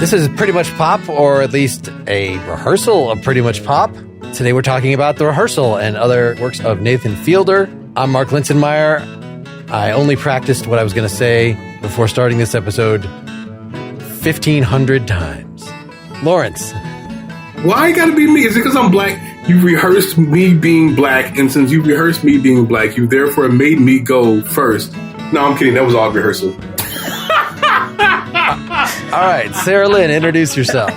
This is Pretty Much Pop, or at least a rehearsal of Pretty Much Pop. Today we're talking about The Rehearsal and other works of Nathan Fielder. I'm Mark Linsenmeyer. I only practiced what I was going to say before starting this episode 1,500 times. Lawrence. Why it gotta be me? Is it because I'm black? You rehearsed me being black, and since you rehearsed me being black, you therefore made me go first. No, I'm kidding. That was all rehearsal. All right, Sarah Lynn, introduce yourself.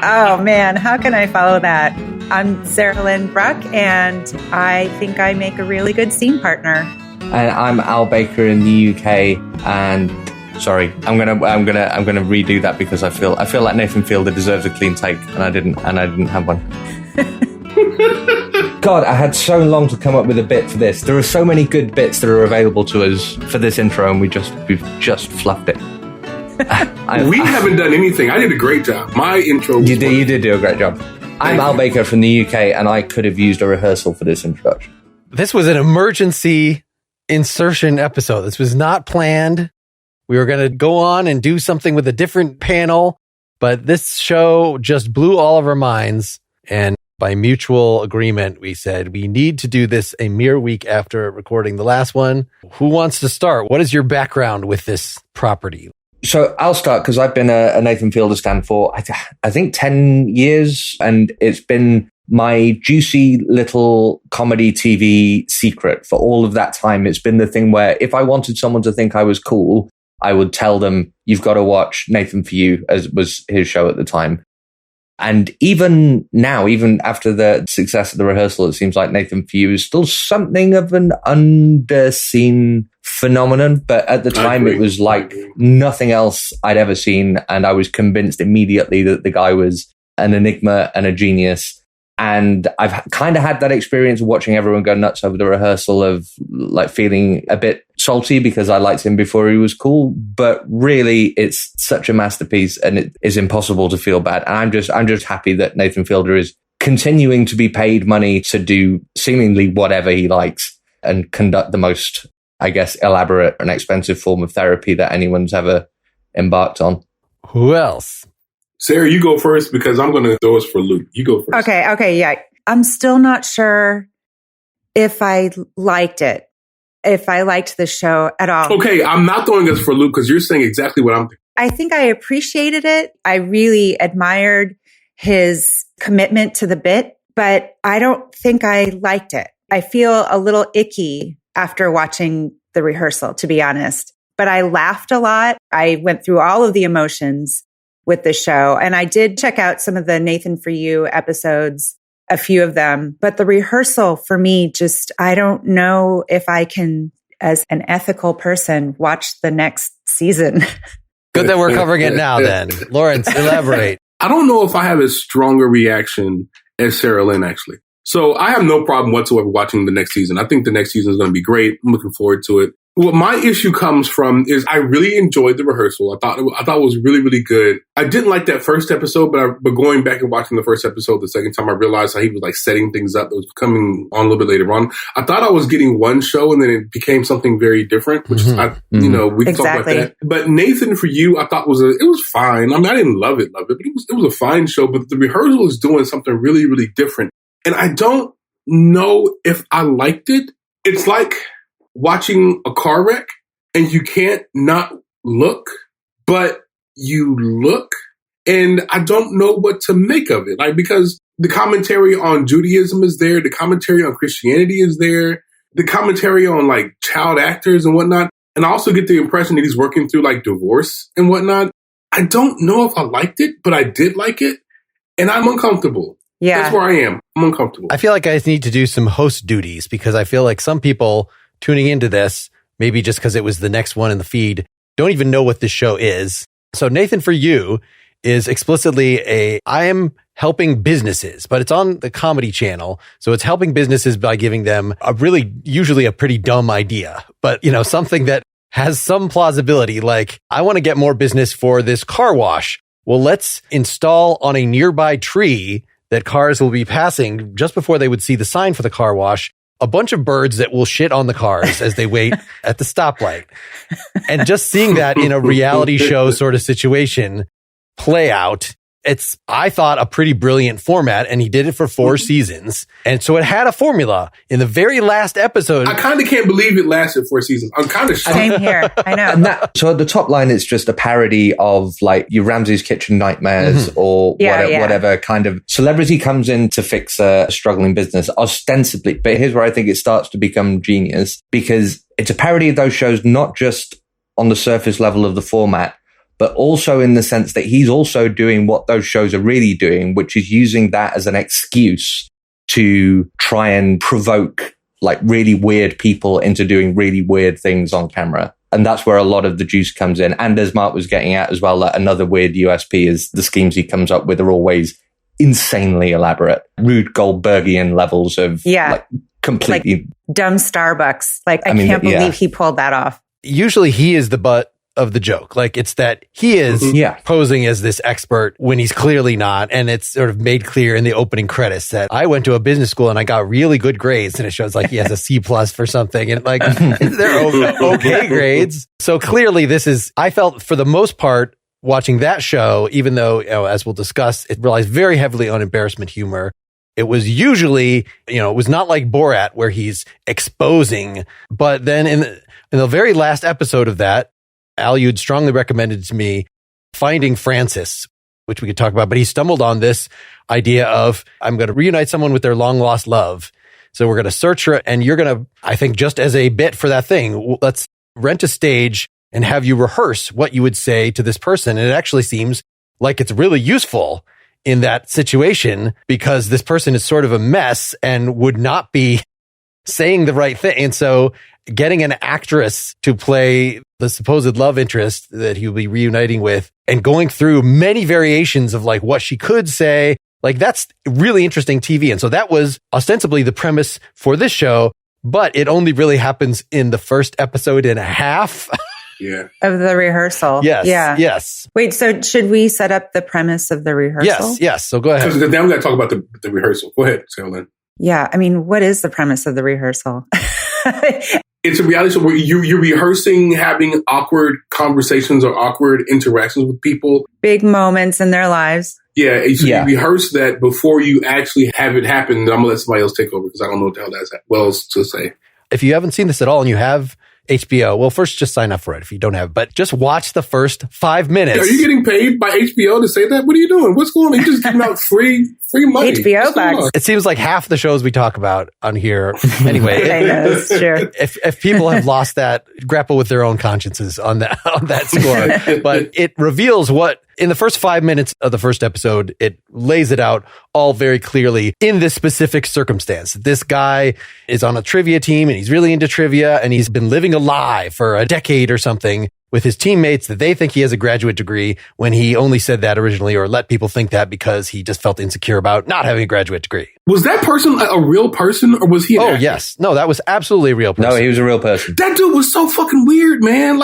Oh, man, how can I follow that? I'm Sarah Lynn Bruck, and I think I make a really good scene partner. And I'm Al Baker in the UK, and sorry, I'm gonna redo that because I feel like Nathan Fielder deserves a clean take, and I didn't have one. God, I had so long to come up with a bit for this. There are so many good bits that are available to us for this intro, and we've just fluffed it. We haven't done anything. I did a great job. My intro was You did do a great job. I'm Al Baker from the UK, and I could have used a rehearsal for this introduction. This was an emergency insertion episode. This was not planned. We were going to go on and do something with a different panel, but this show just blew all of our minds. And by mutual agreement, we said we need to do this a mere week after recording the last one. Who wants to start? What is your background with this property? So I'll start because I've been a Nathan Fielder stan for, I think, 10 years, and it's been my juicy little comedy TV secret for all of that time. It's been the thing where if I wanted someone to think I was cool, I would tell them, you've got to watch Nathan For You, as was his show at the time. And even now, even after the success of The Rehearsal, it seems like Nathan For You is still something of an underseen phenomenon. But at the time, it was like nothing else I'd ever seen. And I was convinced immediately that the guy was an enigma and a genius. And I've kind of had that experience of watching everyone go nuts over The Rehearsal, of like feeling a bit salty because I liked him before he was cool. But really, it's such a masterpiece, and it is impossible to feel bad. And I'm just happy that Nathan Fielder is continuing to be paid money to do seemingly whatever he likes and conduct the most, I guess, elaborate and expensive form of therapy that anyone's ever embarked on. Who else? Sarah, you go first because I'm going to throw us for a loop. You go first. Okay, yeah. I'm still not sure if I liked it, if I liked the show at all. Okay, I'm not throwing us for a loop because you're saying exactly what I'm thinking. I think I appreciated it. I really admired his commitment to the bit, but I don't think I liked it. I feel a little icky after watching The Rehearsal, to be honest. But I laughed a lot. I went through all of the emotions with the show. And I did check out some of the Nathan For You episodes, a few of them. But The Rehearsal for me, just, I don't know if I can, as an ethical person, watch the next season. Good that we're covering it now then. Lawrence, elaborate. I don't know if I have a stronger reaction as Sarah Lynn, actually. So I have no problem whatsoever watching the next season. I think the next season is going to be great. I'm looking forward to it. What my issue comes from is I really enjoyed The Rehearsal. I thought it was really, really good. I didn't like that first episode, but going back and watching the first episode the second time, I realized how he was like setting things up that was coming on a little bit later on. I thought I was getting one show, and then it became something very different, which is, we can talk about that. But Nathan For You, I thought it was fine. I mean, I didn't love it, but it was a fine show. But The Rehearsal is doing something really, really different, and I don't know if I liked it. It's like watching a car wreck and you can't not look, but you look, and I don't know what to make of it. Like, because the commentary on Judaism is there, the commentary on Christianity is there, the commentary on like child actors and whatnot. And I also get the impression that he's working through like divorce and whatnot. I don't know if I liked it, but I did like it, and I'm uncomfortable. Yeah. That's where I am. I'm uncomfortable. I feel like I need to do some host duties because I feel like some people tuning into this, maybe just because it was the next one in the feed, don't even know what this show is. So Nathan For You is explicitly I am helping businesses, but it's on the comedy channel. So it's helping businesses by giving them usually a pretty dumb idea, but something that has some plausibility. Like, I want to get more business for this car wash. Well, let's install on a nearby tree that cars will be passing just before they would see the sign for the car wash, a bunch of birds that will shit on the cars as they wait at the stoplight. And just seeing that in a reality show sort of situation play out. It's, I thought, a pretty brilliant format, and he did it for 4 seasons. And so it had a formula. In the very last episode, I kind of can't believe it lasted 4 seasons. I'm kind of shocked. Same here. I know. So at the top line, it's just a parody of like your Ramsay's Kitchen Nightmares or whatever kind of celebrity comes in to fix a struggling business, ostensibly. But here's where I think it starts to become genius, because it's a parody of those shows, not just on the surface level of the format, but also in the sense that he's also doing what those shows are really doing, which is using that as an excuse to try and provoke like really weird people into doing really weird things on camera. And that's where a lot of the juice comes in. And as Mark was getting at as well, that another weird USP is the schemes he comes up with are always insanely elaborate, Rube Goldbergian levels of like completely like dumb Starbucks. Like, I can't believe he pulled that off. Usually he is the butt of the joke. Like, it's that he is posing as this expert when he's clearly not. And it's sort of made clear in the opening credits that I went to a business school and I got really good grades, and it shows like he has a C+ for something, and like they're okay grades. So clearly this is, I felt for the most part watching that show, even though, as we'll discuss, it relies very heavily on embarrassment humor. It was usually, it was not like Borat where he's exposing, but then in the very last episode of that, Al, you'd strongly recommended to me Finding Frances, which we could talk about, but he stumbled on this idea of, I'm going to reunite someone with their long lost love. So we're going to search her, and you're going to, I think, just as a bit for that thing, let's rent a stage and have you rehearse what you would say to this person. And it actually seems like it's really useful in that situation, because this person is sort of a mess and would not be saying the right thing. And so getting an actress to play the supposed love interest that he'll be reuniting with and going through many variations of like what she could say, like that's really interesting TV. And so that was ostensibly the premise for this show, but it only really happens in the first episode and a half. Of the rehearsal. Yes. Wait, so should we set up the premise of the rehearsal? Yes. So go ahead. Because now we got to talk about the rehearsal. Go ahead, Sarah. Yeah. I mean, what is the premise of the rehearsal? It's a reality show where you're rehearsing having awkward conversations or awkward interactions with people. Big moments in their lives. Yeah. So you rehearse that before you actually have it happen. And I'm going to let somebody else take over because I don't know what the hell that's what else to say. If you haven't seen this at all and you have HBO, well, first just sign up for it if you don't have, but just watch the first 5 minutes. Are you getting paid by HBO to say that? What are you doing? What's going on? You're just giving out free money. HBO bucks. It seems like half the shows we talk about on here. Anyway, I know, it's true. If people have lost that, grapple with their own consciences on that score. But it reveals what, in the first 5 minutes of the first episode, it lays it out all very clearly in this specific circumstance. This guy is on a trivia team and he's really into trivia, and he's been living a lie for a decade or something with his teammates that they think he has a graduate degree when he only said that originally, or let people think that because he just felt insecure about not having a graduate degree. Was that person a real person, or was he an actor? Yes. No, that was absolutely a real person. No, he was a real person. That dude was so fucking weird, man.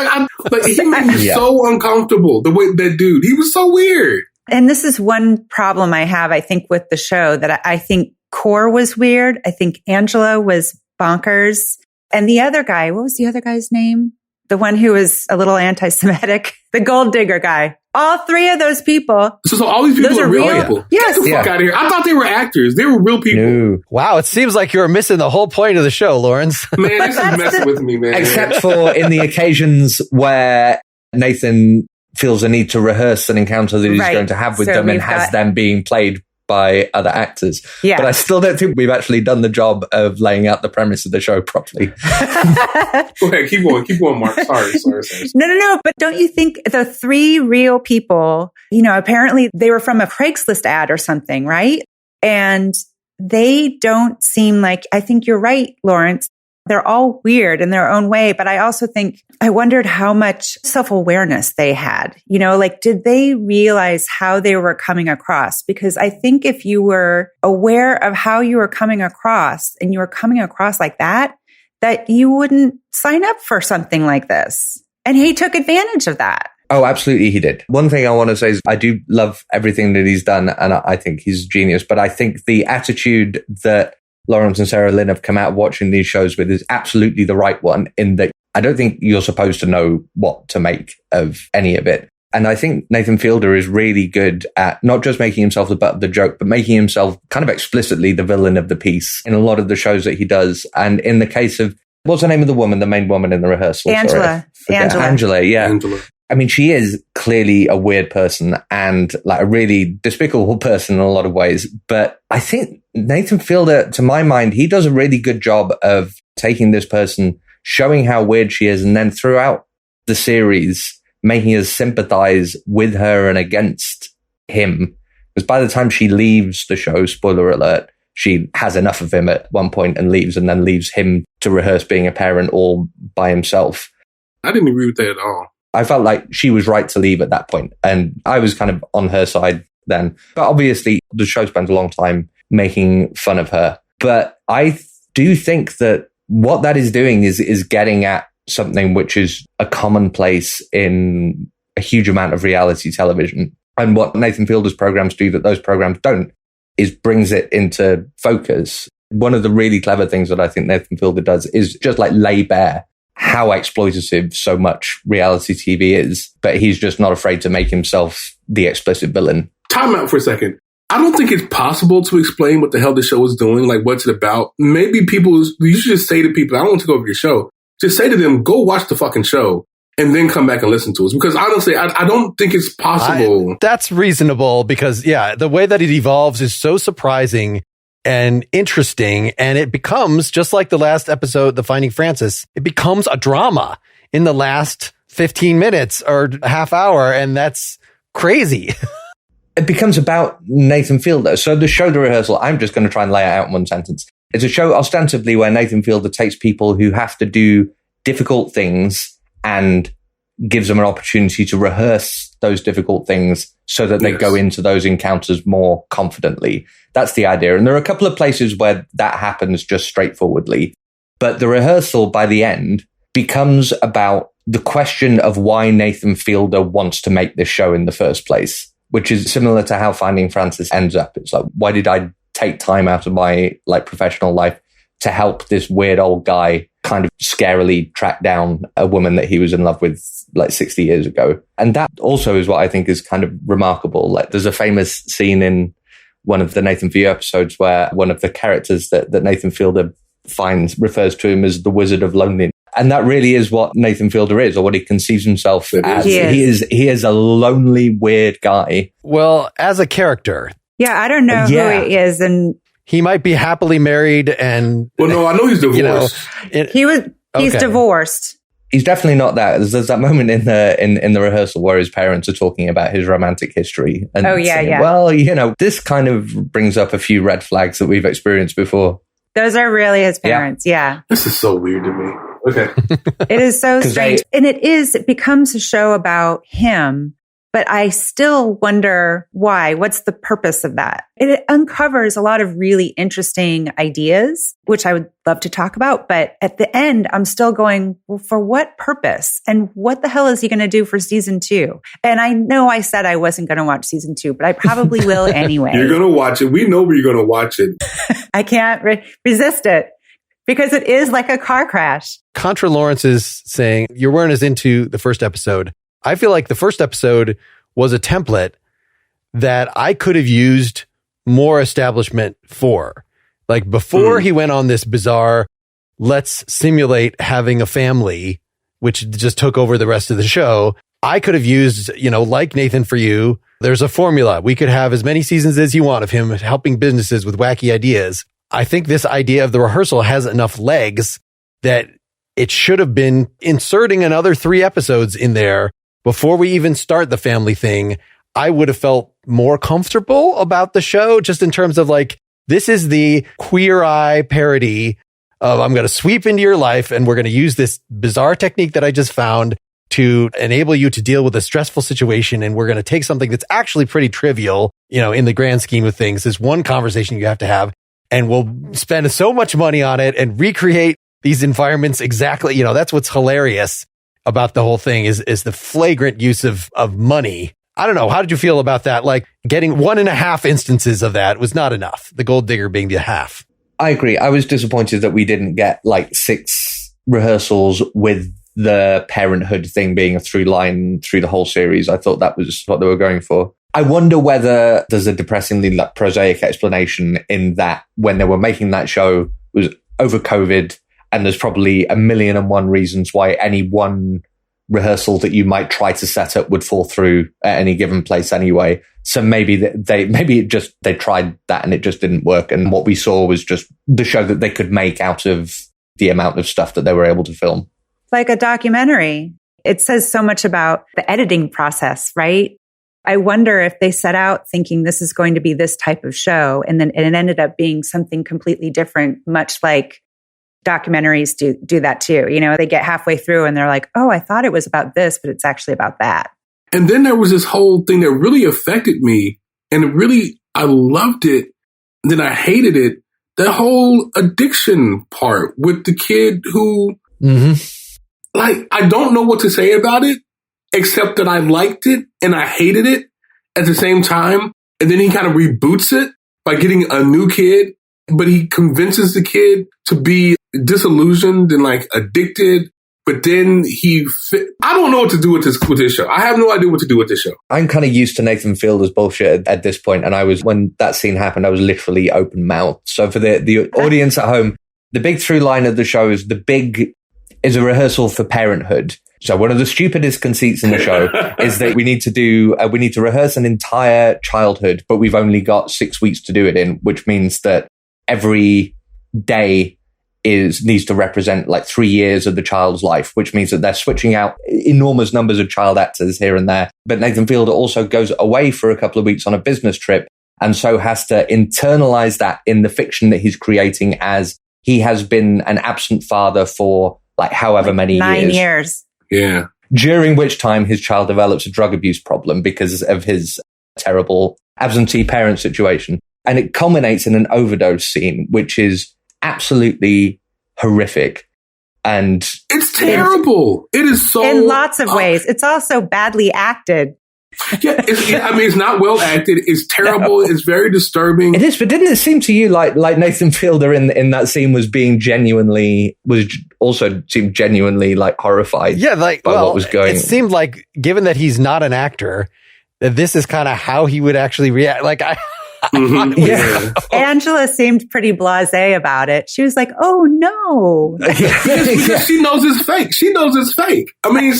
He made me so uncomfortable. The way that dude, he was so weird. And this is one problem I have, I think, with the show, that I think Core was weird. I think Angela was bonkers. And the other guy, what was the other guy's name? The one who was a little anti-Semitic, the gold digger guy. All 3 of those people. So all these people are real people. Yes. Get the fuck out of here. I thought they were actors. They were real people. No. Wow, it seems like you're missing the whole point of the show, Lawrence. Man, this is messing with me, man. Except for in the occasions where Nathan feels a need to rehearse an encounter that he's going to have with them and has them being played by other actors. Yeah. But I still don't think we've actually done the job of laying out the premise of the show properly. Go ahead, keep going, Mark. Sorry. No. But don't you think the 3 real people, apparently they were from a Craigslist ad or something, right? And they don't seem like, I think you're right, Lawrence. They're all weird in their own way. But I also think, I wondered how much self-awareness they had. Did they realize how they were coming across? Because I think if you were aware of how you were coming across and you were coming across like that you wouldn't sign up for something like this. And he took advantage of that. Oh, absolutely, he did. One thing I want to say is I do love everything that he's done, and I think he's genius. But I think the attitude that Lawrence and Sarah Lynn have come out watching these shows with is absolutely the right one, in that I don't think you're supposed to know what to make of any of it. And I think Nathan Fielder is really good at not just making himself the butt of the joke, but making himself kind of explicitly the villain of the piece in a lot of the shows that he does. And in the case of, what's the name of the woman, the main woman in the rehearsal? Angela. Angela, yeah. Angela. I mean, she is clearly a weird person and like a really despicable person in a lot of ways. But I think Nathan Fielder, to my mind, he does a really good job of taking this person, showing how weird she is, and then throughout the series, making us sympathize with her and against him. Because by the time she leaves the show, spoiler alert, she has enough of him at one point and leaves, and then leaves him to rehearse being a parent all by himself. I didn't agree with that at all. I felt like she was right to leave at that point, and I was kind of on her side then. But obviously, the show spent a long time making fun of her. But I do think that what that is doing is getting at something which is a commonplace in a huge amount of reality television. And what Nathan Fielder's programs do that those programs don't is brings it into focus. One of the really clever things that I think Nathan Fielder does is just like lay bare how exploitative so much reality TV is, but he's just not afraid to make himself the explicit villain. Time out for a second. I don't think it's possible to explain what the hell the show is doing, like what's it about. Maybe you should just say to people, I don't want to go over your show. Just say to them, go watch the fucking show and then come back and listen to us. Because honestly, I don't think it's possible. That's reasonable because, yeah, the way that it evolves is so surprising and interesting. And it becomes, just like the last episode, The Finding Frances, it becomes a drama in the last 15 minutes or a half hour. And that's crazy. It becomes about Nathan Fielder. So the show, The Rehearsal, I'm just going to try and lay it out in one sentence. It's a show ostensibly where Nathan Fielder takes people who have to do difficult things and gives them an opportunity to rehearse those difficult things so that they go into those encounters more confidently. That's the idea. And there are a couple of places where that happens just straightforwardly. But The Rehearsal, by the end, becomes about the question of why Nathan Fielder wants to make this show in the first place, which is similar to how Finding Frances ends up. It's like, why did I take time out of my professional life to help this weird old guy kind of scarily track down a woman that he was in love with 60 years ago? And that also is what I think is kind of remarkable. Like, there's a famous scene in one of the Nathan For You episodes where one of the characters that Nathan Fielder finds refers to him as the Wizard of Loneliness. And that really is what Nathan Fielder is, or what he conceives himself as. He is a lonely, weird guy. Well, as a character. Yeah, I don't know who he is. And he might be happily married and... Well, no, I know he's divorced. He's divorced. He's definitely not that. There's that moment in the rehearsal where his parents are talking about his romantic history. And saying, well, this kind of brings up a few red flags that we've experienced before. Those are really his parents. Yeah. This is so weird to me. Okay. It is so strange. And it becomes a show about him, but I still wonder why. What's the purpose of that? It uncovers a lot of really interesting ideas, which I would love to talk about. But at the end, I'm still going, well, for what purpose? And what the hell is he going to do for season 2? And I know I said I wasn't going to watch season 2, but I probably will anyway. You're going to watch it. We know where you're going to watch it. I can't resist it. Because it is like a car crash. Contra Lawrence is saying, your wearing is into the first episode. I feel like the first episode was a template that I could have used more establishment for. Like before he went on this bizarre, let's simulate having a family, which just took over the rest of the show. I could have used, like Nathan For You, there's a formula. We could have as many seasons as you want of him helping businesses with wacky ideas. I think this idea of The Rehearsal has enough legs that it should have been inserting another 3 episodes in there before we even start the family thing. I would have felt more comfortable about the show, just in terms of this is the Queer Eye parody of I'm going to sweep into your life and we're going to use this bizarre technique that I just found to enable you to deal with a stressful situation. And we're going to take something that's actually pretty trivial, in the grand scheme of things, this one conversation you have to have. And we'll spend so much money on it and recreate these environments exactly. That's what's hilarious about the whole thing is the flagrant use of money. I don't know. How did you feel about that? Getting 1.5 instances of that was not enough. The gold digger being the half. I agree. I was disappointed that we didn't get 6 rehearsals with the parenthood thing being a through line through the whole series. I thought that was what they were going for. I wonder whether there's a depressingly prosaic explanation in that when they were making that show, it was over COVID, and there's probably 1,000,001 reasons why any one rehearsal that you might try to set up would fall through at any given place anyway. So maybe they tried that and it just didn't work. And what we saw was just the show that they could make out of the amount of stuff that they were able to film. Like a documentary. It says so much about the editing process, right? I wonder if they set out thinking this is going to be this type of show, and then it ended up being something completely different, much like documentaries do that too. You know, they get halfway through and they're like, oh, I thought it was about this, but it's actually about that. And then there was this whole thing that really affected me, and I loved it, and then I hated it. The whole addiction part with the kid who, like, I don't know what to say about it, except that I liked it and I hated it at the same time. And then he kind of reboots it by getting a new kid, but he convinces the kid to be disillusioned and like addicted. But then I don't know what to do with this show. I have no idea what to do with this show. I'm kind of used to Nathan Fielder's bullshit at this point, and when that scene happened, I was literally open mouthed. So for the audience at home, the big through line of the show is a rehearsal for parenthood. So one of the stupidest conceits in the show is that we need to rehearse an entire childhood, but we've only got 6 weeks to do it in, which means that every day needs to represent like 3 years of the child's life, which means that they're switching out enormous numbers of child actors here and there. But Nathan Fielder also goes away for a couple of weeks on a business trip, and so has to internalize that in the fiction that he's creating, as he has been an absent father for like however many 9 years. Yeah. During which time his child develops a drug abuse problem because of his terrible absentee parent situation. And it culminates in an overdose scene, which is absolutely horrific. And it's terrible. It is so... in lots of ways. It's also badly acted. Yeah, it's not well acted. It's terrible. No. It's very disturbing. It is, but didn't it seem to you like Nathan Fielder in that scene was also seemed genuinely like horrified? Yeah, by what was going on? It seemed like, given that he's not an actor, that this is kind of how he would actually react. Like Angela seemed pretty blasé about it. She was like, "Oh no," because she knows it's fake. She knows it's fake. I mean,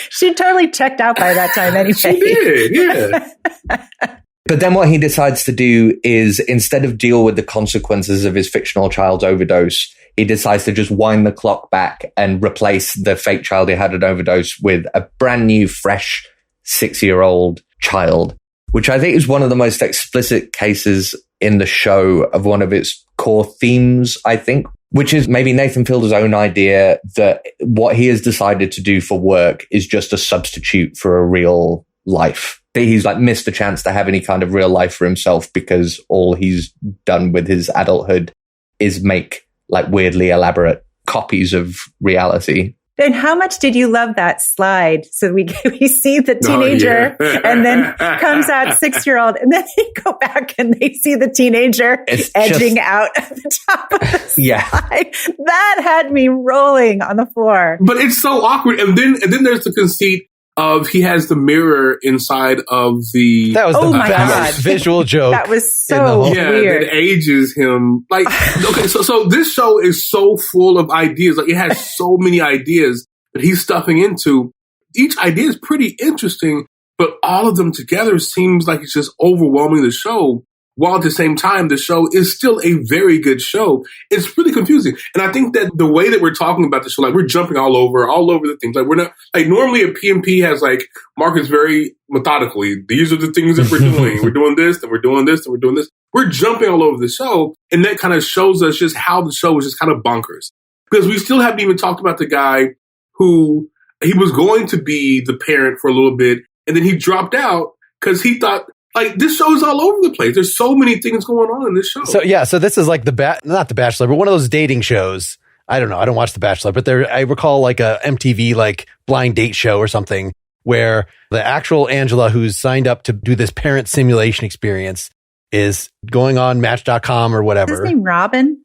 she totally checked out by that time anyway. She did, yeah. But then what he decides to do is, instead of deal with the consequences of his fictional child's overdose, he decides to just wind the clock back and replace the fake child he had an overdose with a brand new, fresh 6-year-old child, which I think is one of the most explicit cases in the show of one of its core themes, I think, which is maybe Nathan Fielder's own idea that what he has decided to do for work is just a substitute for a real life. That he's like missed the chance to have any kind of real life for himself because all he's done with his adulthood is make like weirdly elaborate copies of reality. And how much did you love that slide? So we see the teenager and then comes out 6-year-old, and then they go back and they see the teenager edging out of the top of the slide. That had me rolling on the floor. But it's so awkward. And then there's the conceit of he has the mirror inside of the... That was the best visual joke. That was so weird. That ages him. Like, okay, so this show is so full of ideas. Like, it has so many ideas that he's stuffing into. Each idea is pretty interesting, but all of them together seems like it's just overwhelming the show. While at the same time, the show is still a very good show. It's really confusing. And I think that the way that we're talking about the show, like we're jumping all over the things. Like we're not, like normally a PMP has like markets very methodically. These are the things that we're doing. We're doing this, and we're doing this, and we're doing this. We're jumping all over the show. And that kind of shows us just how the show is just kind of bonkers. Because we still haven't even talked about the guy who he was going to be the parent for a little bit. And then he dropped out because he thought, like, this show is all over the place. There's so many things going on in this show. So this is like not The Bachelor, but one of those dating shows. I don't know. I don't watch The Bachelor, but I recall like a MTV like blind date show or something where the actual Angela who's signed up to do this parent simulation experience is going on Match.com or whatever. Is his name Robin?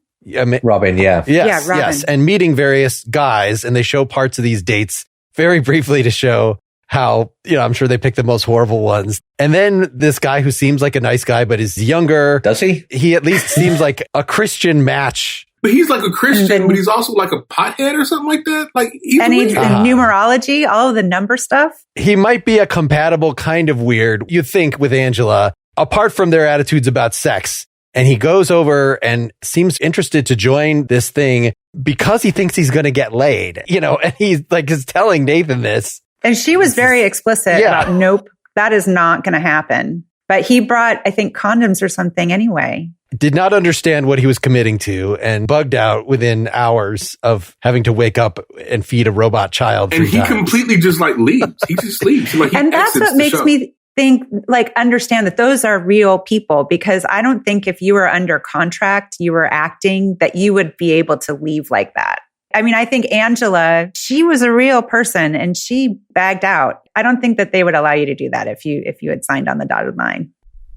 Robin, yeah. Yes, Robin. yes. And meeting various guys, and they show parts of these dates very briefly to show how, I'm sure they picked the most horrible ones. And then this guy who seems like a nice guy, but is younger. Does he? He at least seems like a Christian match. But he's like a Christian, but he's also like a pothead or something like that. Like, he's the numerology, all of the number stuff. He might be a compatible kind of weird, you think, with Angela, apart from their attitudes about sex. And he goes over and seems interested to join this thing because he thinks he's going to get laid, and he's like, is telling Nathan this. And she was very explicit about, nope, that is not going to happen. But he brought, I think, condoms or something anyway. Did not understand what he was committing to and bugged out within hours of having to wake up and feed a robot child. And he completely just like leaves. He just leaves. Like, and that's what makes me think, like, understand that those are real people, because I don't think if you were under contract, you were acting, that you would be able to leave like that. I mean, I think Angela, she was a real person and she bagged out. I don't think that they would allow you to do that if you had signed on the dotted line.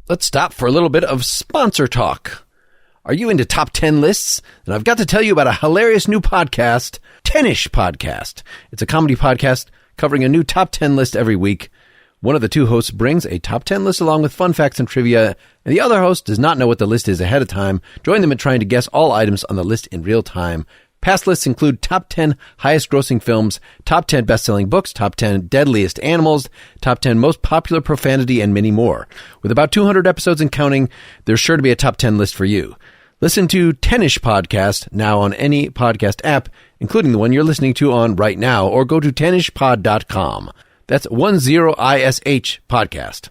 Let's stop for a little bit of sponsor talk. Are you into top 10 lists? Then I've got to tell you about a hilarious new podcast, 10ish Podcast. It's a comedy podcast covering a new top 10 list every week. One of the two hosts brings a top 10 list along with fun facts and trivia, and the other host does not know what the list is ahead of time. Join them in trying to guess all items on the list in real time. Past lists include top 10 highest grossing films, top 10 best-selling books, top 10 deadliest animals, top 10 most popular profanity, and many more. With about 200 episodes and counting, there's sure to be a top 10 list for you. Listen to 10ish Podcast now on any podcast app, including the one you're listening to on right now, or go to 10ishpod.com. That's 10ish podcast.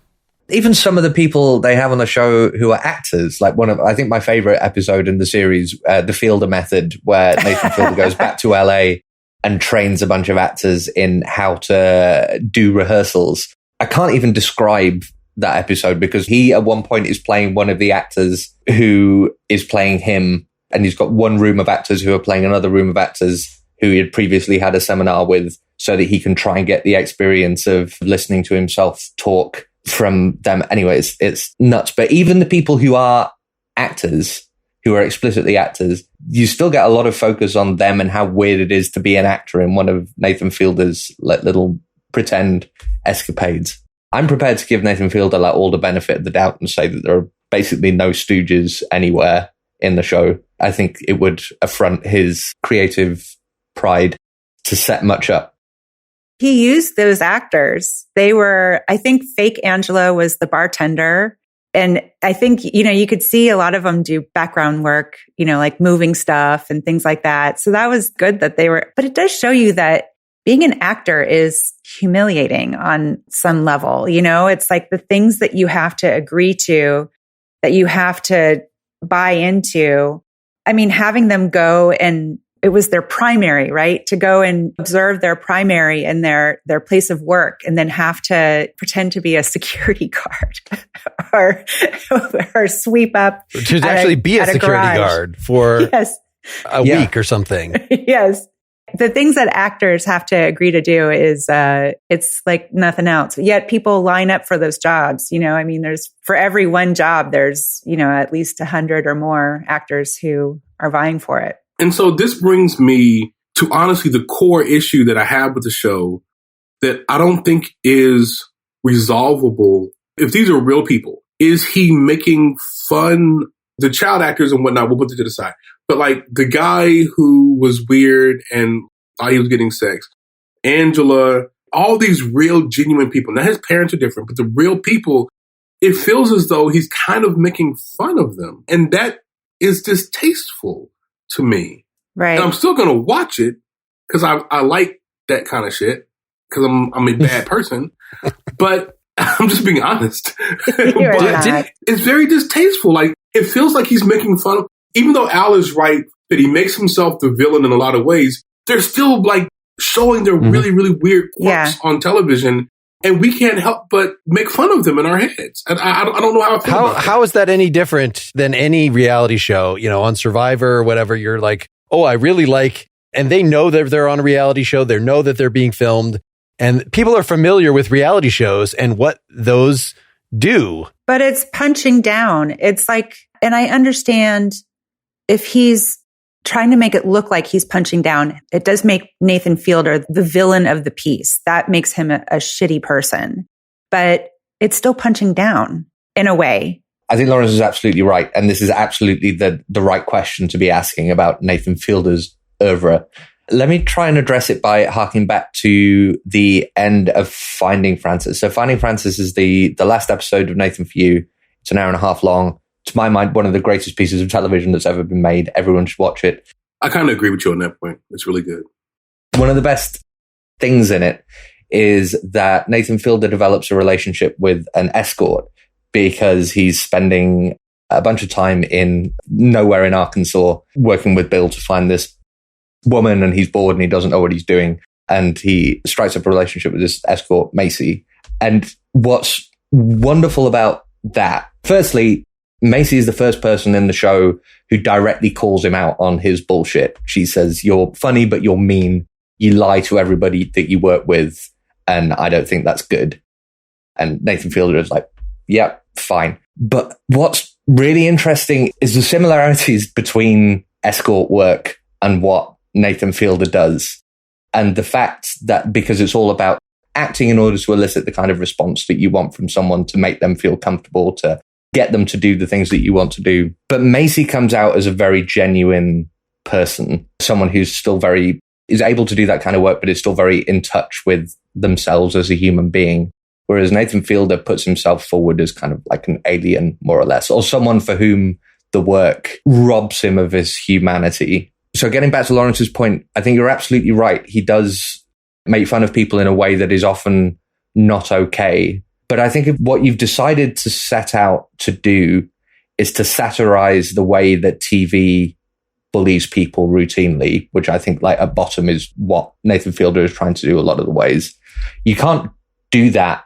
Even some of the people they have on the show who are actors, like I think my favorite episode in the series, The Fielder Method, where Nathan Fielder goes back to LA and trains a bunch of actors in how to do rehearsals. I can't even describe that episode because he at one point is playing one of the actors who is playing him, and he's got one room of actors who are playing another room of actors who he had previously had a seminar with, so that he can try and get the experience of listening to himself talk from them. Anyways, it's nuts. But even the people who are actors, who are explicitly actors, you still get a lot of focus on them and how weird it is to be an actor in one of Nathan Fielder's little pretend escapades. I'm prepared to give Nathan Fielder all the benefit of the doubt and say that there are basically no stooges anywhere in the show. I think it would affront his creative pride to set much up. He used those actors. They were, I think fake Angela was the bartender. And I think, you could see a lot of them do background work, like moving stuff and things like that. So that was good that they were, but it does show you that being an actor is humiliating on some level. It's like the things that you have to agree to, that you have to buy into. I mean, having them go and it was their primary, right? To go and observe their primary in their place of work and then have to pretend to be a security guard or sweep up. To actually be a security guard for a week or something. Yes. The things that actors have to agree to do is, it's like nothing else. Yet people line up for those jobs. There's for every one job, there's, at least 100 or more actors who are vying for it. And so this brings me to honestly the core issue that I have with the show that I don't think is resolvable. If these are real people, is he making fun, the child actors and whatnot, we'll put it to the side. But like the guy who was weird and thought he was getting sex, Angela, all these real genuine people. Now his parents are different, but the real people, it feels as though he's kind of making fun of them. And that is distasteful to me. Right. And I'm still going to watch it because I like that kind of shit because I'm a bad person. But I'm just being honest. But it's very distasteful. Like, it feels like he's making fun of, even though Al is right that he makes himself the villain in a lot of ways, they're still like showing their really, really weird quirks on television. And we can't help but make fun of them in our heads. And I don't know how I feel about that. How is that any different than any reality show, on Survivor or whatever? You're like, oh, I really like, and they know that they're on a reality show. They know that they're being filmed, and people are familiar with reality shows and what those do. But it's punching down. It's like, and I understand if he's trying to make it look like he's punching down. It does make Nathan Fielder the villain of the piece. That makes him a shitty person. But it's still punching down in a way. I think Lawrence is absolutely right. And this is absolutely the right question to be asking about Nathan Fielder's oeuvre. Let me try and address it by harking back to the end of Finding Frances. So Finding Frances is the last episode of Nathan For You. It's an hour and a half long. To my mind, one of the greatest pieces of television that's ever been made. Everyone should watch it. I kind of agree with you on that point. It's really good. One of the best things in it is that Nathan Fielder develops a relationship with an escort because he's spending a bunch of time in nowhere in Arkansas working with Bill to find this woman, and he's bored and he doesn't know what he's doing. And he strikes up a relationship with this escort, Macy. And what's wonderful about that, firstly, Macy is the first person in the show who directly calls him out on his bullshit. She says, "You're funny, but you're mean. You lie to everybody that you work with. And I don't think that's good." And Nathan Fielder is like, "Yeah, fine." But what's really interesting is the similarities between escort work and what Nathan Fielder does. And the fact that because it's all about acting in order to elicit the kind of response that you want from someone to make them feel comfortable, to get them to do the things that you want to do. But Macy comes out as a very genuine person, someone who's still is able to do that kind of work, but is still very in touch with themselves as a human being. Whereas Nathan Fielder puts himself forward as kind of like an alien, more or less, or someone for whom the work robs him of his humanity. So getting back to Lawrence's point, I think you're absolutely right. He does make fun of people in a way that is often not okay. But I think if what you've decided to set out to do is to satirize the way that TV bullies people routinely, which I think like at bottom is what Nathan Fielder is trying to do a lot of the ways. You can't do that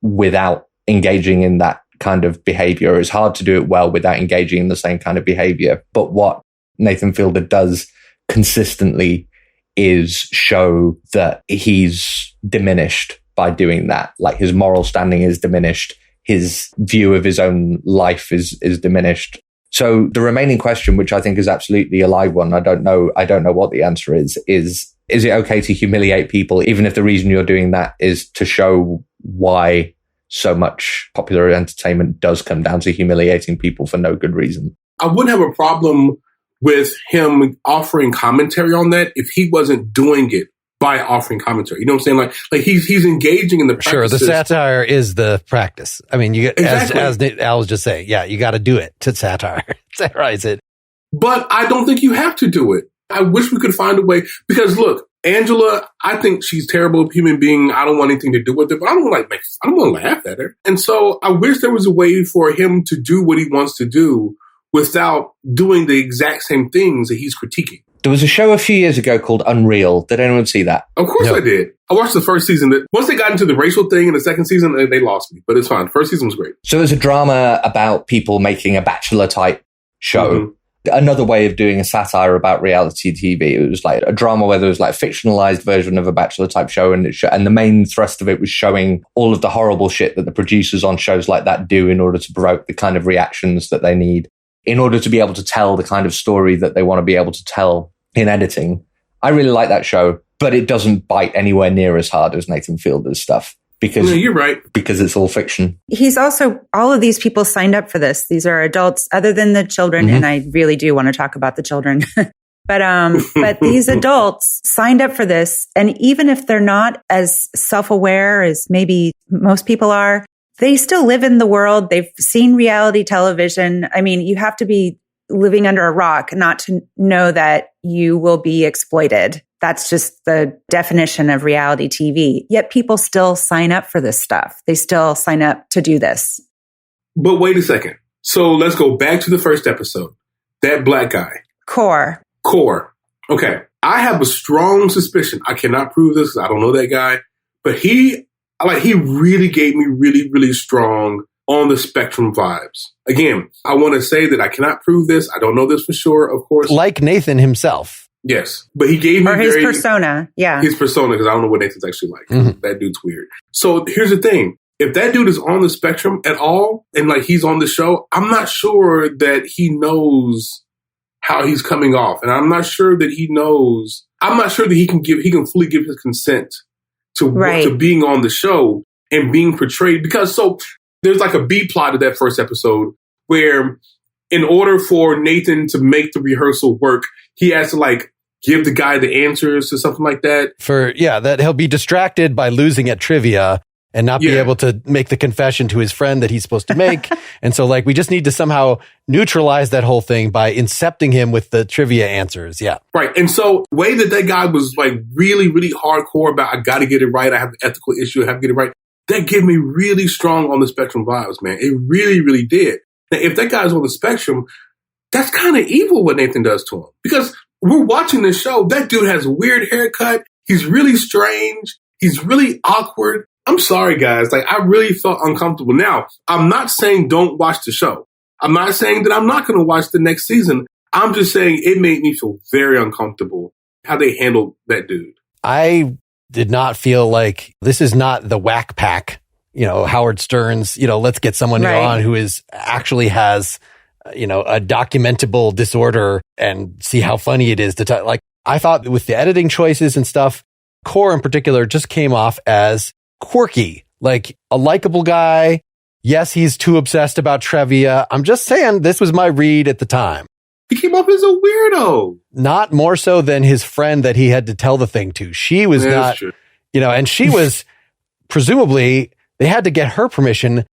without engaging in that kind of behavior. It's hard to do it well without engaging in the same kind of behavior. But what Nathan Fielder does consistently is show that he's diminished by doing that. Like his moral standing is diminished. His view of his own life is diminished. So the remaining question, which I think is absolutely a live one, I don't know what the answer is it okay to humiliate people, even if the reason you're doing that is to show why so much popular entertainment does come down to humiliating people for no good reason? I wouldn't have a problem with him offering commentary on that if he wasn't doing it by offering commentary. You know what I'm saying? Like he's engaging in the practices. Sure, the satire is the practice. I mean, you exactly. as Al was just saying, yeah, you got to do it to satirize it. But I don't think you have to do it. I wish we could find a way, because look, Angela, I think she's a terrible human being. I don't want anything to do with it, but I don't want to laugh at her. And so I wish there was a way for him to do what he wants to do without doing the exact same things that he's critiquing. There was a show a few years ago called Unreal. Did anyone see that? Of course I did. I watched the first season. Once they got into the racial thing in the second season, they lost me. But it's fine. The first season was great. So it was a drama about people making a Bachelor-type show. Mm-hmm. Another way of doing a satire about reality TV. It was like a drama where there was like a fictionalized version of a Bachelor-type show, and the main thrust of it was showing all of the horrible shit that the producers on shows like that do in order to provoke the kind of reactions that they need in order to be able to tell the kind of story that they want to be able to tell in editing. I really like that show, but it doesn't bite anywhere near as hard as Nathan Fielder's stuff. Because no, you're right. Because it's all fiction. He's also, all of these people signed up for this. These are adults other than the children. Mm-hmm. And I really do want to talk about the children. But these adults signed up for this. And even if they're not as self-aware as maybe most people are, they still live in the world. They've seen reality television. I mean, you have to be living under a rock not to know that you will be exploited. That's just the definition of reality TV. Yet people still sign up for this stuff. They still sign up to do this. But wait a second. So let's go back to the first episode. That black guy. Core. Okay. I have a strong suspicion. I cannot prove this because I don't know that guy. But he really gave me really, really strong on the spectrum vibes. Again, I want to say that I cannot prove this. I don't know this for sure, of course. Like Nathan himself. Yes. But he gave me his persona. Yeah. His persona, because I don't know what Nathan's actually like. Mm-hmm. That dude's weird. So here's the thing. If that dude is on the spectrum at all, and like he's on the show, I'm not sure that he knows how he's coming off. And I'm not sure that he knows, I'm not sure that he can fully give his consent to being on the show and being portrayed. Because so there's like a B plot of that first episode where in order for Nathan to make the rehearsal work, he has to like give the guy the answers or something like that. That he'll be distracted by losing at trivia and not be able to make the confession to his friend that he's supposed to make. And so like, we just need to somehow neutralize that whole thing by incepting him with the trivia answers. Yeah. Right. And so the way that guy was like really, really hardcore about, I got to get it right. I have an ethical issue. I have to get it right. That gave me really strong on the spectrum vibes, man. It really, really did. Now, if that guy's on the spectrum, that's kind of evil what Nathan does to him. Because we're watching this show. That dude has a weird haircut. He's really strange. He's really awkward. I'm sorry, guys. Like, I really felt uncomfortable. Now, I'm not saying don't watch the show. I'm not saying that I'm not going to watch the next season. I'm just saying it made me feel very uncomfortable how they handled that dude. I did not feel like this is not the whack pack, Howard Stern's, let's get someone on who actually has, a documentable disorder and see how funny it is to talk. Like, I thought with the editing choices and stuff, Core in particular just came off as quirky, like a likable guy. Yes, he's too obsessed about trivia. I'm just saying this was my read at the time. He came off as a weirdo. Not more so than his friend that he had to tell the thing to. She was not, and she was presumably, they had to get her permission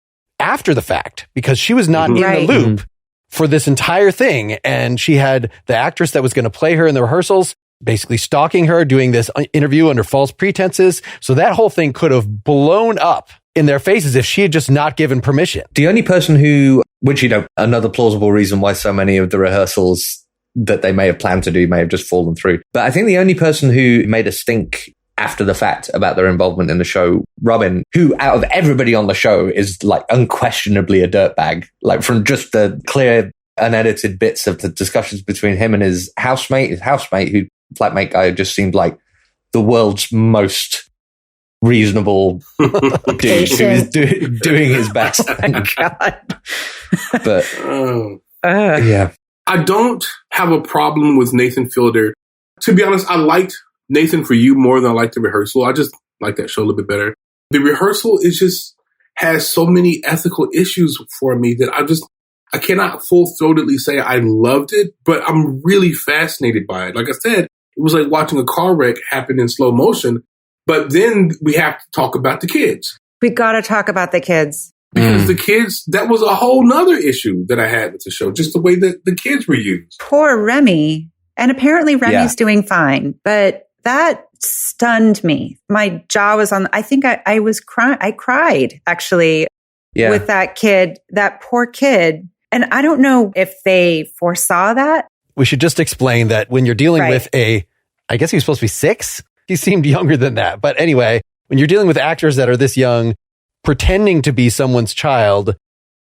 after the fact because she was not in the loop for this entire thing. And she had the actress that was going to play her in the rehearsals basically stalking her, doing this interview under false pretenses. So that whole thing could have blown up in their faces if she had just not given permission. The only person who, which, another plausible reason why so many of the rehearsals that they may have planned to do may have just fallen through. But I think the only person who made a stink after the fact about their involvement in the show, Robin, who out of everybody on the show is like unquestionably a dirtbag, like from just the clear, unedited bits of the discussions between him and his housemate, who flatmate guy just seemed like the world's most reasonable dude who is doing his best. Oh, God. But yeah, I don't have a problem with Nathan Fielder. To be honest, I liked Nathan For You more than I liked The Rehearsal. I just like that show a little bit better. The Rehearsal has so many ethical issues for me that I cannot full-throatedly say I loved it, but I'm really fascinated by it. Like I said, it was like watching a car wreck happen in slow motion. But then we have to talk about the kids. We got to talk about the kids. Because the kids, that was a whole nother issue that I had with the show, just the way that the kids were used. Poor Remy. And apparently Remy's doing fine. But that stunned me. My jaw was on. I think I was crying. I cried, actually, with that kid, that poor kid. And I don't know if they foresaw that. We should just explain that when you're dealing with I guess he was supposed to be 6. He seemed younger than that. But anyway, when you're dealing with actors that are this young, pretending to be someone's child,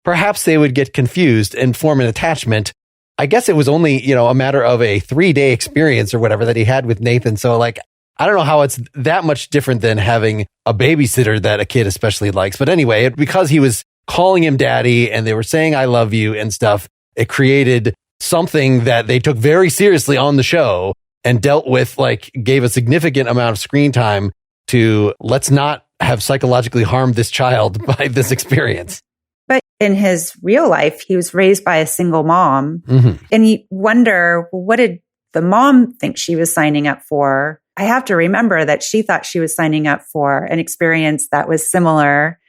perhaps they would get confused and form an attachment. I guess it was only, a matter of a 3-day experience or whatever that he had with Nathan. So like, I don't know how it's that much different than having a babysitter that a kid especially likes. But anyway, because he was calling him daddy and they were saying, I love you and stuff, it created something that they took very seriously on the show and dealt with, like gave a significant amount of screen time to let's not have psychologically harmed this child by this experience. But in his real life, he was raised by a single mom. Mm-hmm. And you wonder, well, what did the mom think she was signing up for? I have to remember that she thought she was signing up for an experience that was similar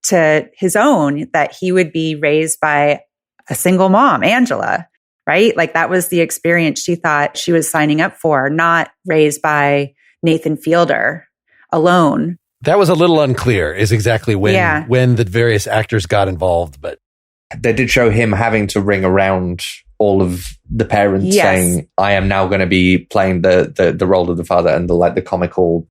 to his own, that he would be raised by a single mom, Angela, right? Like that was the experience she thought she was signing up for, not raised by Nathan Fielder alone. That was a little unclear is exactly when the various actors got involved, but they did show him having to ring around all of the parents saying, I am now going to be playing the role of the father, and the comical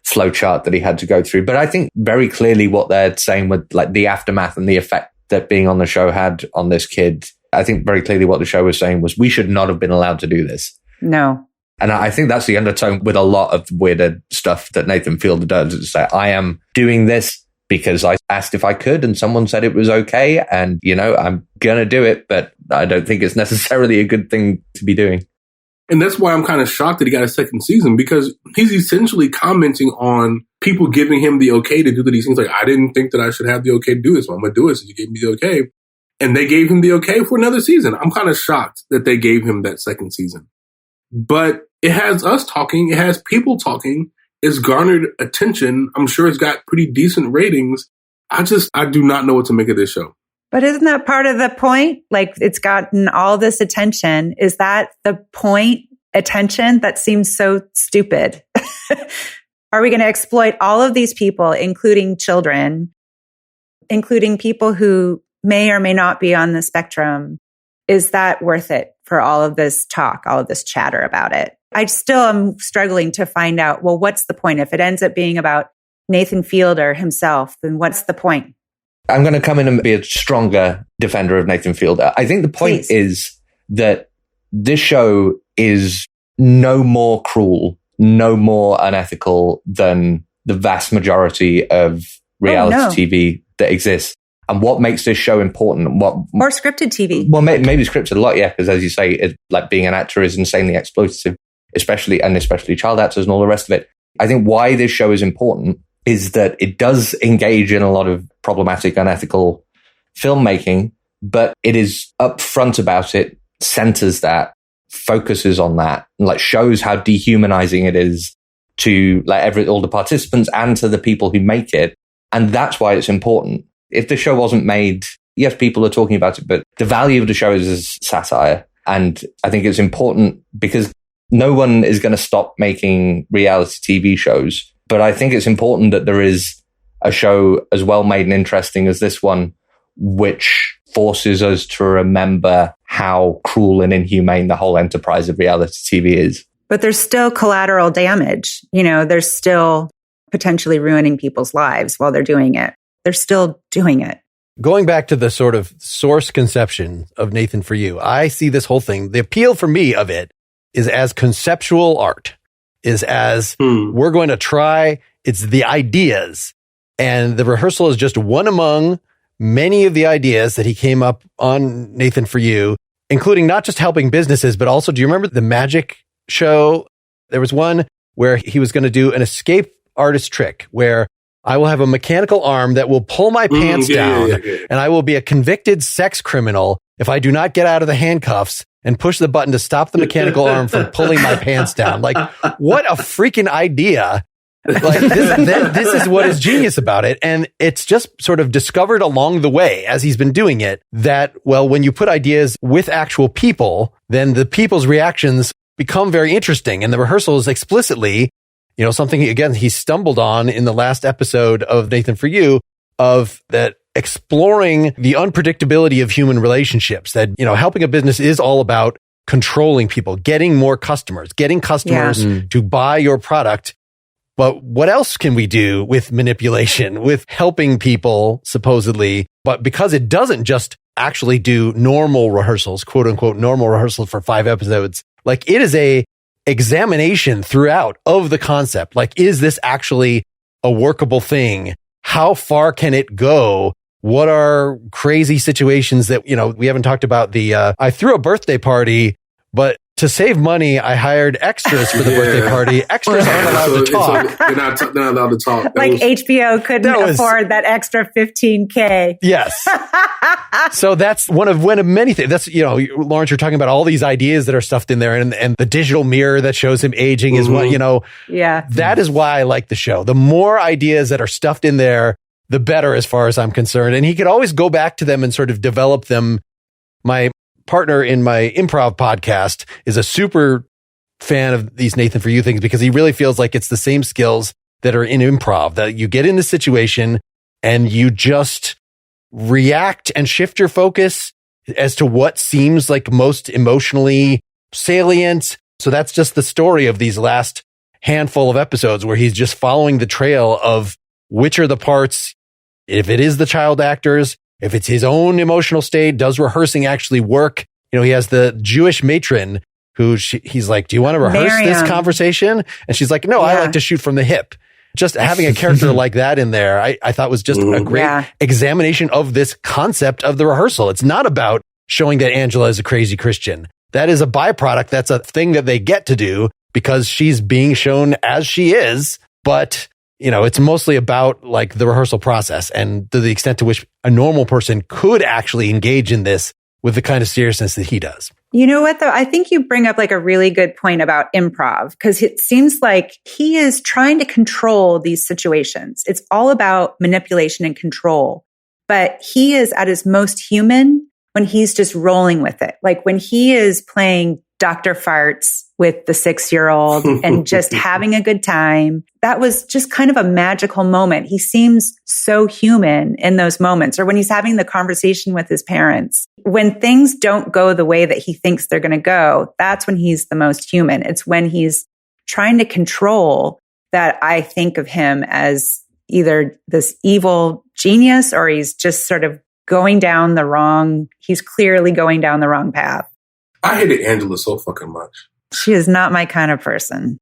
flowchart that he had to go through. But I think very clearly what they're saying with like the aftermath and the effect that being on the show had on this kid, I think very clearly what the show was saying was we should not have been allowed to do this. No. And I think that's the undertone with a lot of weirder stuff that Nathan Fielder does. Is say, I am doing this because I asked if I could and someone said it was okay. And, I'm going to do it, but I don't think it's necessarily a good thing to be doing. And that's why I'm kind of shocked that he got a second season, because he's essentially commenting on people giving him the okay to do these things. Like, I didn't think that I should have the okay to do this, so I'm going to do it since you gave me the okay. And they gave him the okay for another season. I'm kind of shocked that they gave him that second season. But it has us talking. It has people talking. It's garnered attention. I'm sure it's got pretty decent ratings. I do not know what to make of this show. But isn't that part of the point? Like, it's gotten all this attention. Is that the point? Attention? That seems so stupid. Are we going to exploit all of these people, including children, including people who may or may not be on the spectrum? Is that worth it for all of this talk, all of this chatter about it? I still am struggling to find out, well, what's the point? If it ends up being about Nathan Fielder himself, then what's the point? I'm going to come in and be a stronger defender of Nathan Fielder. I think the point is that this show is no more cruel, no more unethical than the vast majority of reality TV that exists. And what makes this show important? Or scripted TV. Well, maybe scripted a lot, yeah, because as you say, like being an actor is insanely exploitative, especially child actors and all the rest of it. I think why this show is important is that it does engage in a lot of problematic, unethical filmmaking, but it is upfront about it, centers that, focuses on that, and like shows how dehumanizing it is to like all the participants and to the people who make it. And that's why it's important. If the show wasn't made, yes, people are talking about it, but the value of the show is as satire. And I think it's important because no one is going to stop making reality TV shows. But I think it's important that there is a show as well made and interesting as this one, which forces us to remember how cruel and inhumane the whole enterprise of reality TV is. But there's still collateral damage. There's still potentially ruining people's lives while they're doing it. They're still doing it. Going back to the sort of source conception of Nathan For You, I see this whole thing. The appeal for me of it is as conceptual art, is as we're going to try. It's the ideas. And the rehearsal is just one among many of the ideas that he came up on Nathan For You, including not just helping businesses, but also, do you remember the magic show? There was one where he was going to do an escape artist trick where I will have a mechanical arm that will pull my pants down, and I will be a convicted sex criminal if I do not get out of the handcuffs and push the button to stop the mechanical arm from pulling my pants down. Like, what a freaking idea. Like, this is what is genius about it. And it's just sort of discovered along the way as he's been doing it that, well, when you put ideas with actual people, then the people's reactions become very interesting. And the rehearsal is explicitly, something, again, he stumbled on in the last episode of Nathan For You, of that exploring the unpredictability of human relationships, that, helping a business is all about controlling people, getting more customers, getting customers to buy your product. But what else can we do with manipulation, with helping people, supposedly? But because it doesn't just actually do normal rehearsals, quote unquote, normal rehearsals for 5 episodes, like it is a examination throughout of the concept. Like, is this actually a workable thing? How far can it go? What are crazy situations that, we haven't talked about I threw a birthday party, but to save money, I hired extras for the birthday party. Extras aren't allowed to talk. They're not allowed to talk. Like HBO couldn't afford that extra $15K. Yes. So that's one of many things. That's, Lawrence, you're talking about all these ideas that are stuffed in there, and the digital mirror that shows him aging is what, Yeah. That is why I like the show. The more ideas that are stuffed in there, the better as far as I'm concerned. And he could always go back to them and sort of develop them. My partner in my improv podcast is a super fan of these Nathan For You things because he really feels like it's the same skills that are in improv, that you get in the situation and you just react and shift your focus as to what seems like most emotionally salient. So that's just the story of these last handful of episodes where he's just following the trail of which are the parts, if it is the child actors, if it's his own emotional state, does rehearsing actually work? He has the Jewish matron who he's like, do you want to rehearse this conversation? And she's like, no, I like to shoot from the hip. just having a character like that in there, I thought was just a great examination of this concept of the rehearsal. It's not about showing that Angela is a crazy Christian. That is a byproduct. That's a thing that they get to do because she's being shown as she is. But, you know, it's mostly about like the rehearsal process and to the extent to which a normal person could actually engage in this with the kind of seriousness that he does. You know what, though? I think you bring up like a really good point about improv, because it seems like he is trying to control these situations. It's all about manipulation and control. But he is at his most human when he's just rolling with it. Like when he is playing Dr. Farts with the 6-year-old and just having a good time. That was just kind of a magical moment. He seems so human in those moments, or when he's having the conversation with his parents. When things don't go the way that he thinks they're going to go, that's when he's the most human. It's when he's trying to control that I think of him as either this evil genius or he's just sort of he's clearly going down the wrong path. I hated Angela so fucking much. She is not my kind of person.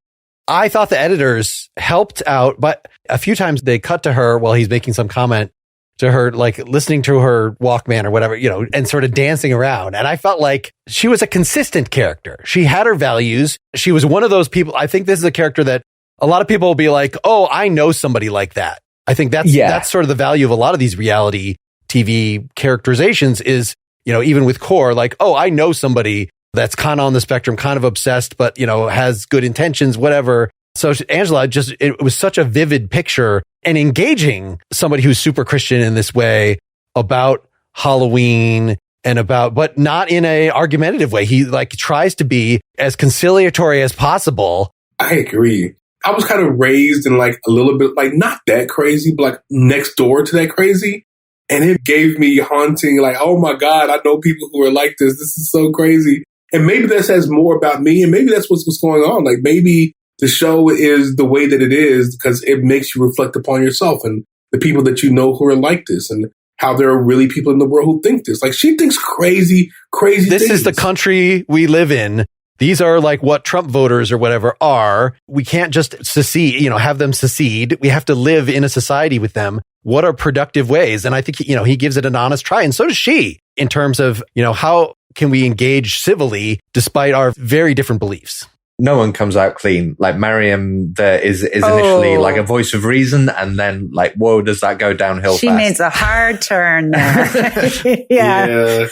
I thought the editors helped out, but a few times they cut to her while he's making some comment to her, like listening to her Walkman or whatever, you know, and sort of dancing around. And I felt like she was a consistent character. She had her values. She was one of those people. I think this is a character that a lot of people will be like, oh, I know somebody like that. I think that's sort of the value of a lot of these reality TV characterizations is, you know, even with Core, like, oh, I know somebody that's kind of on the spectrum, kind of obsessed, but, you know, has good intentions, whatever. So Angela, it was such a vivid picture and engaging somebody who's super Christian in this way about Halloween but not in a argumentative way. He like tries to be as conciliatory as possible. I agree. I was kind of raised in like a little bit, like not that crazy, but like next door to that crazy. And it gave me haunting, like, oh my God, I know people who are like this. This is so crazy. And maybe that says more about me. And maybe that's what's going on. Like maybe the show is the way that it is because it makes you reflect upon yourself and the people that you know who are like this and how there are really people in the world who think this. Like she thinks crazy things. This is the country we live in. These are like what Trump voters or whatever are. We can't just secede, you know, have them secede. We have to live in a society with them. What are productive ways? And I think, you know, he gives it an honest try. And so does she in terms of, you know, how can we engage civilly despite our very different beliefs? No one comes out clean. Like Mariam is initially like a voice of reason. And then like, whoa, does that go downhill She fast? makes a hard turn there. Yeah.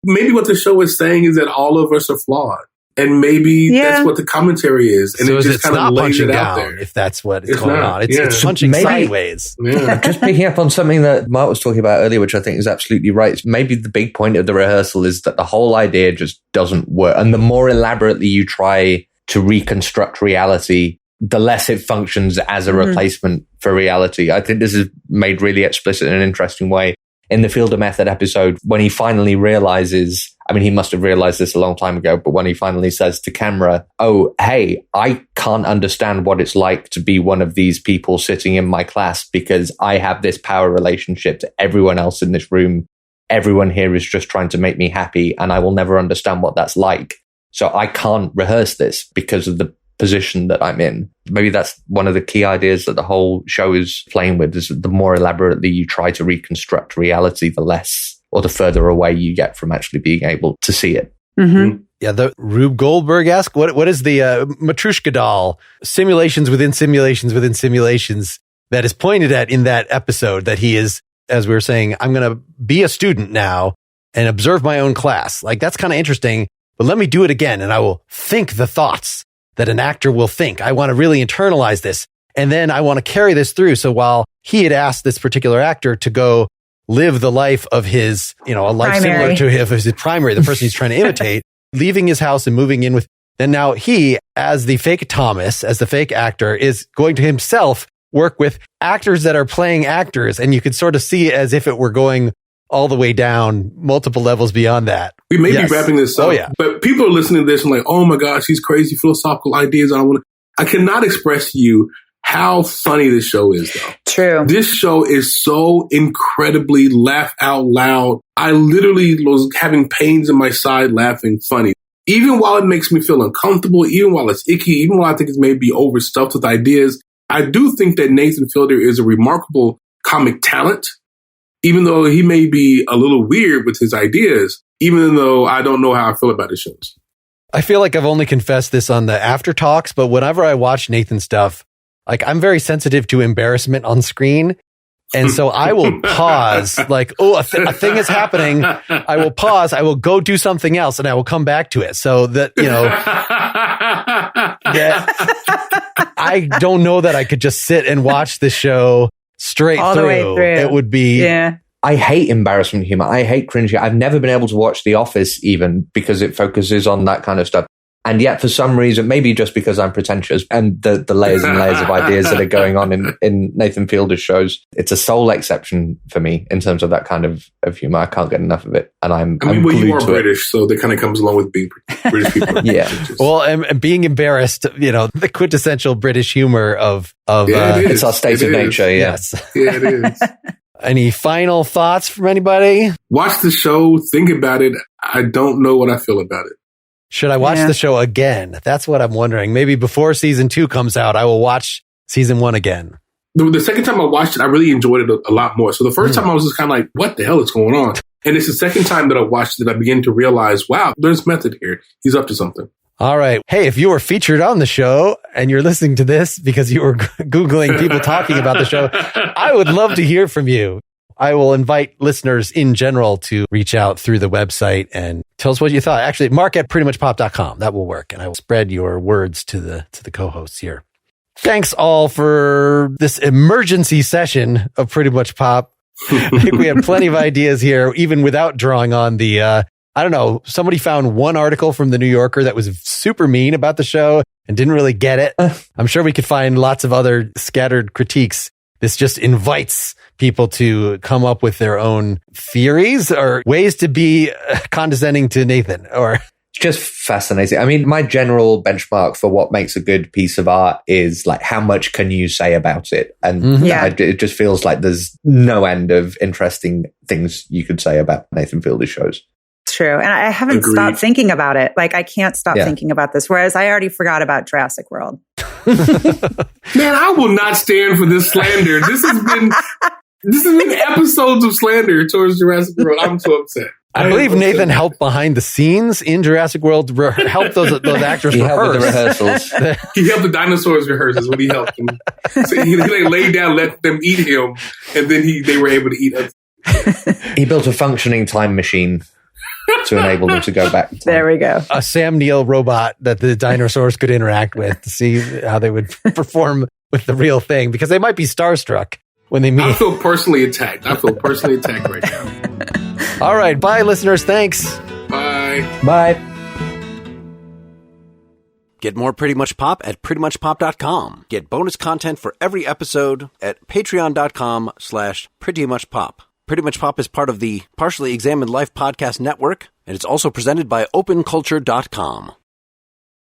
Maybe what the show is saying is that all of us are flawed. And maybe that's what the commentary is. And so it just kind of lays it out there. If that's what is going on. It's punching sideways. Yeah. Just picking up on something that Mark was talking about earlier, which I think is absolutely right. Maybe the big point of the rehearsal is that the whole idea just doesn't work. And the more elaborately you try to reconstruct reality, the less it functions as a replacement for reality. I think this is made really explicit in an interesting way in the Field of Method episode when he finally realizes, I mean, he must have realized this a long time ago, but when he finally says to camera, oh, hey, I can't understand what it's like to be one of these people sitting in my class because I have this power relationship to everyone else in this room. Everyone here is just trying to make me happy and I will never understand what that's like. So I can't rehearse this because of the position that I'm in. Maybe that's one of the key ideas that the whole show is playing with, is that the more elaborately you try to reconstruct reality, the less or the further away you get from actually being able to see it. Mm-hmm. Yeah, the Rube Goldberg-esque, what is the Matryoshka doll, simulations within simulations within simulations that is pointed at in that episode, that he is, as we were saying, I'm going to be a student now and observe my own class. Like, that's kind of interesting, but let me do it again and I will think the thoughts that an actor will think. I want to really internalize this. And then I want to carry this through. So while he had asked this particular actor to go live the life of his, you know, a life similar to his primary, the person he's trying to imitate, leaving his house and moving in with, then now he, as the fake Thomas, as the fake actor, is going to himself work with actors that are playing actors. And you could sort of see it as if it were going all the way down multiple levels beyond that. We may be wrapping this up, but people are listening to this and like, oh my gosh, these crazy philosophical ideas. I cannot express to you how funny this show is, though. True. This show is so incredibly laugh out loud. I literally was having pains in my side laughing funny. Even while it makes me feel uncomfortable, even while it's icky, even while I think it's maybe overstuffed with ideas, I do think that Nathan Fielder is a remarkable comic talent, even though he may be a little weird with his ideas, even though I don't know how I feel about his shows. I feel like I've only confessed this on the after talks, but whenever I watch Nathan stuff, like I'm very sensitive to embarrassment on screen. And so I will pause, like, oh, a thing is happening. I will pause. I will go do something else and I will come back to it. So that, that I don't know that I could just sit and watch the show straight all through. The way through. It would be. Yeah. I hate embarrassment humor. I hate cringe. I've never been able to watch The Office even because it focuses on that kind of stuff. And yet, for some reason, maybe just because I'm pretentious and the layers and layers of ideas that are going on in Nathan Fielder's shows, it's a sole exception for me in terms of that kind of humor. I can't get enough of it. And I'm you are to British, so that kind of comes along with being British people. Yeah. Well, and being embarrassed, the quintessential British humor of it's our state of nature. Yeah. Yes. Yeah, it is. Any final thoughts from anybody? Watch the show. Think about it. I don't know what I feel about it. Should I watch the show again? That's what I'm wondering. Maybe before season 2 comes out, I will watch season 1 again. The second time I watched it, I really enjoyed it a lot more. So the first time I was just kind of like, what the hell is going on? And it's the second time that I watched it, I began to realize, wow, there's method here. He's up to something. All right. Hey, if you were featured on the show and you're listening to this because you were Googling people talking about the show, I would love to hear from you. I will invite listeners in general to reach out through the website and tell us what you thought. Actually, mark at prettymuchpop.com. That will work. And I will spread your words to the co-hosts here. Thanks all for this emergency session of Pretty Much Pop. I think we have plenty of ideas here, even without drawing on the, I don't know, somebody found one article from the New Yorker that was super mean about the show and didn't really get it. I'm sure we could find lots of other scattered critiques. This just invites people to come up with their own theories or ways to be condescending to Nathan. Or it's just fascinating. I mean, my general benchmark for what makes a good piece of art is like, how much can you say about it? And it just feels like there's no end of interesting things you could say about Nathan Fielder's shows. True. And I haven't stopped thinking about it. Like, I can't stop thinking about this. Whereas I already forgot about Jurassic World. Man, I will not stand for this slander. This has been episodes of slander towards Jurassic World. I'm so upset. I believe Nathan helped behind the scenes in Jurassic World, help those actors he rehearse. Helped with the rehearsals. He helped the dinosaurs rehearse is what he helped them. So he laid down, let them eat him, and then they were able to eat us. He built a functioning time machine to enable them to go back. There we go. A Sam Neill robot that the dinosaurs could interact with to see how they would perform with the real thing, because they might be starstruck when they meet. I feel personally attacked. Right now. All right. Bye, listeners. Thanks. Bye. Bye. Get more Pretty Much Pop at prettymuchpop.com. Get bonus content for every episode at patreon.com/prettymuchpop. Pretty Much Pop is part of the Partially Examined Life podcast network, and it's also presented by openculture.com.